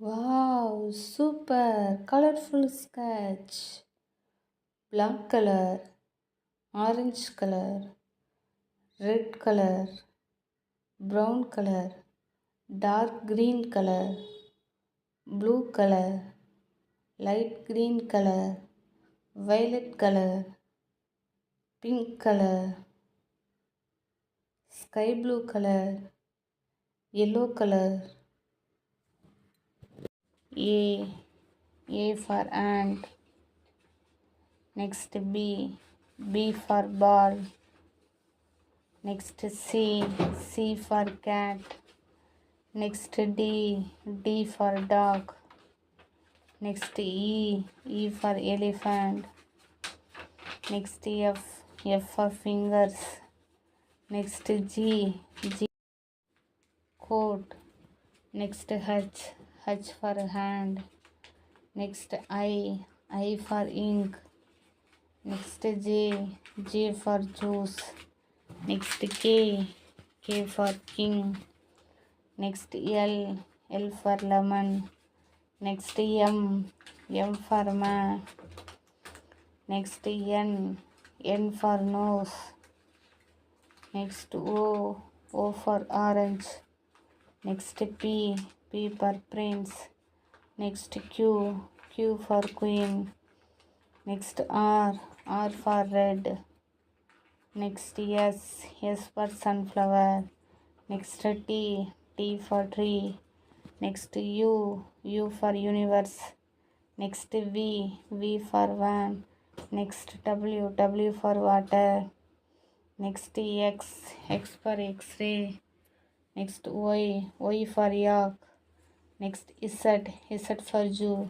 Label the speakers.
Speaker 1: Wow, super colorful sketch. Black color, orange color, red color, brown color, dark green color, blue color, light green color, violet color, pink color, sky blue color, yellow color. A. A for ant. Next B. B for ball. Next C. C for cat. Next D. D for dog. Next E. E for elephant. Next F. F for fingers. Next G. G coat. Next H. H for hand. Next I. I for ink. Next J. J for juice. Next K. K for king. Next L. L for lemon. Next M. M for man. Next N. N for nose. Next O. O for orange. Next P. P for prince. Next Q. Q for queen. Next R. R for red. Next S. S for sunflower. Next T. T for tree. Next U. U for universe. Next V. V for van. Next W. W for water. Next X. X for X-ray. Next Y. Y for yak. Next Z. Z for zoo.